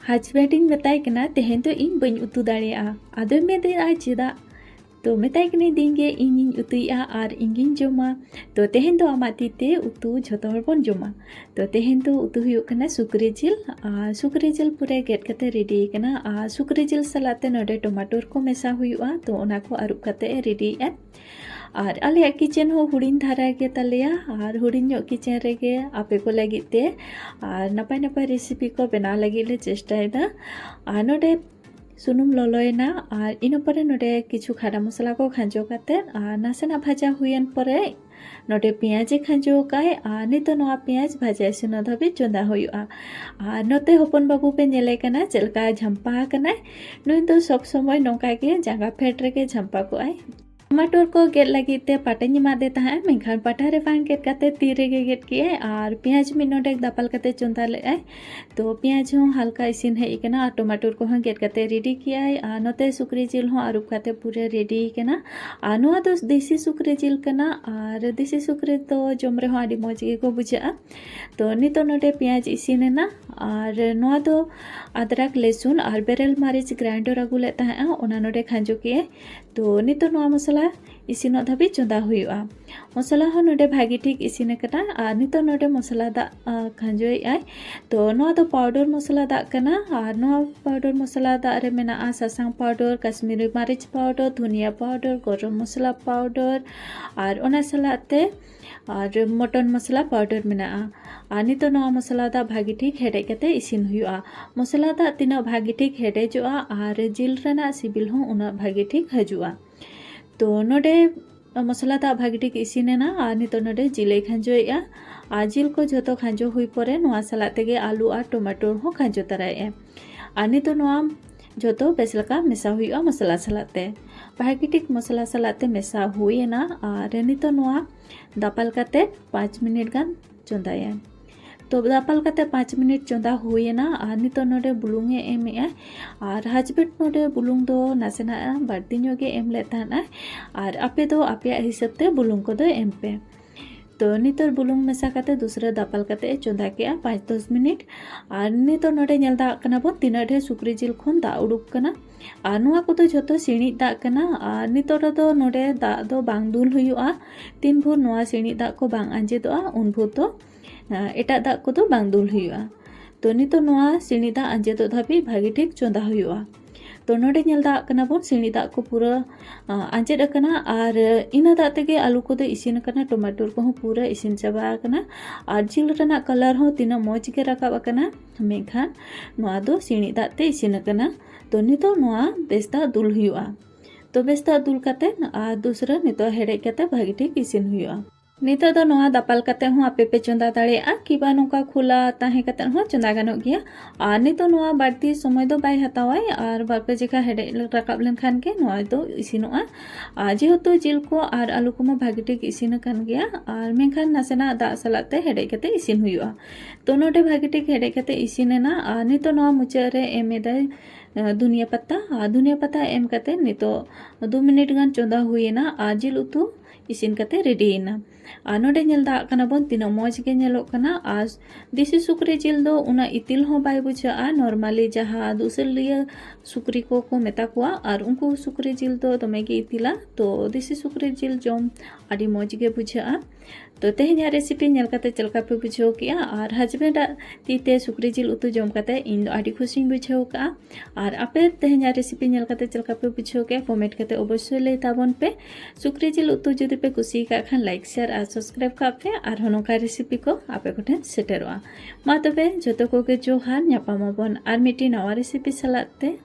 Husband in बताए कना तेहेन तो इन बन उतु दाड़िया आदो मेदे चेदा तो मेताई कने दिनगे इन उतुया और इंगिन जोमा तो तेहेन तो आमातीते उतु झोतो हर बन जोमा तो तेहेन तो उतु हुयुग कना सुक्री जिल सुक्री जिल पूरे गेट कते रेडी कना सुक्री जिल सलाते नोडे टमाटर को मेसा हुयुआ तो ओना को आरुब कते रेडी ए और आले किचन हो हुडिन धारा गे तालेया और हुडिन जो किचन रेगे आपे को लगिते और नपाय नपाय रेसिपी को बना लगी ले चेष्टायदा और नोडे सुनुम ललोयना और इन परे नोडे किछु खाड़ा मसला को खांजो काते नासेना भाजा हुयन परे नोडे पियाज खांजो काय नितो नोआ पियाज भाजा इसिन धाबी चंदा हुयुआ नोते हपन बाबू पे नेले कना चलका झंपा कना नुई तो सब समय नोका के जांगा फेट रेगे झंपा को आय टमाटर को गेट लगी पाटे मादे तहाँ मेखान पाटा रे बांग गेट काते ती रेगे गेट किए और पियाज मिद नोडे दापाल काते चंदा ले तो पियाज हो हल्का इसिन हेई कना और टमाटर को गेट काते रेडी किया नोते सुक्री जिल हो आरुब काते पूरे रेडी कना नोआ दो देसी सुक्री जिल कना और देसी सुक्री तो जम रे हो आडी मौज गे को बुझा तो नितो नोडे पियाज इसिनेना और नोआ दो अदरक लहसुन और बेरेल मारिच ग्राइंडर अगु ले तहाँ ओना नोडे खांजो किए तो नितो नोआ मसला इसिन धाबी चंदा हुआ मसला हो नोडे भागी ठीक इसिन कना और नितो नोडे मसला दा खांजोई आय तो नोआ दो पाउडर मसला दा कना और नोआ पाउडर मसला दा रे मेना सासांग पाउडर कश्मीरी मारिच पाउडर धनिया पाउडर गरम मसला पाउडर और ओना सलाते और मटन मसला पाउडर मेना और नितो नोआ मसला दा भागी ठीक हेडे कते इसिन हुआ मसला दा तीना भागी ठीक हेडेजोआ और जिल रेना सिबिल हो उना भागी ठीक हजुआ तो नोडे मसला दा भागी ठीक इसिनेना और नितो नोडे जिले खांजोया और जिल को जो खांजो हुई परे नोआ सलाते गे आलू और टमाटर हो खांजो तराए और नितो नोआ जो बेसलका मेसा हुआ मसला सलाते भागी ठीक मसला सलाते मेसा हुई ना और नितो नोआ दापाल काते 5 मिनट गान चंदाया तो दापाल काते 5 मिनट चंदा हुई ना और नितो नोडे बुलुंगे एम और हस्बैंड नोडे बुलुंग दो नासेना बाड़ती जोगे एम लेता और आपे दो आपे हिसाब ते बुलुंग को दो एम पे तो नितर बुलुंग मेसा काते दूसरा दापाल काते चंदा के 5-10 मिनट और नितो नोडे नेल दा कना बो तीना ढे सुक्री जिल खन दा उडुक कना और नुआ को तो जोतो सिणी दा कना और नितो दो नोडे दा दो बांग दुल हुयुआ 3 भोर नुआ सिणी दा को बांग आंजेदोआ उन भोर तो एटा दा को तो बांग दुल हुयुआ तो नितो नुआ सिणी दा आंजेदो धाबी भागी ठीक चंदा हुयुआ तो नोडे नेल दा कना बोन सिणी दा को पूरा आंजेद कना और इना दा तेगे आलू को दो इसिन कना टमाटर को पूरा इसिन चाबा कना और जिल रेना कलर हो तीना मौज गे राकाब कना मेखान नोआ दो सिणी दा ते इसिन कना तो नितो नोआ बेस्ता दुल हुयुआ तो बेस्ता दुल काते और दूसरा नितो हेडे काते भागी ठीक इसिन हुयुआ नितो दो नोआ दापाल काते हो आपे पे चंदा दाड़ेया किबा नोका खुला ताहे काते हो चंदा गानो गिया और नितो नोआ बाड़ती समय दो बाय हतावाय और बारपे जेखा हेडे राकाब लेन खान के नोआ दो इसिनोआ जेहेतु जिल को और आलू को भागी ठीक इसिन कान गिया और मेखान नासेना दा सलाते हेडे काते इसिन हुयुआ तो नोडे भागी ठीक हेडे काते इसिनेना और नितो नोआ मुचा रे एमेदाय धनिया पत्ता एम काते नितो 2 मिनट गान चंदा हुईना और जिल उतु इसिन काते रेडीना और नोडे नेल दा कना बोन तीना मौज गे नेलोग कना और देसी सुक्री जिल दो उना इतिल हो बाय बुझा नॉर्मली जहाँ दूसरिया सुक्री को मेता कुआ और उनको सुक्री जिल दो दमे गे इतिला तो देसी सुक्री जिल जम आडी मौज गे बुझा तो तेहेन्या रेसिपी नेल काते चलका पे बुझाव किया और हस्बैंड तीते सुक्री जिल उतु जम काते इन दो आडी खुशी बुझाव का और आपे तेहेन्या रेसिपी नेल काते चलका पे बुझाव के कमेंट काते अवश्य लई ताबन पे सुक्री जिल उतु जदि पे कुसी का खान लाइक शेयर और सब्सक्राइब का पे और होनोका रेसिपी को आपे कोठेन सेटेरोआ मा तबे जतो को के जोहार न्यापामाबन और मिटी नवा रेसिपी सलाते।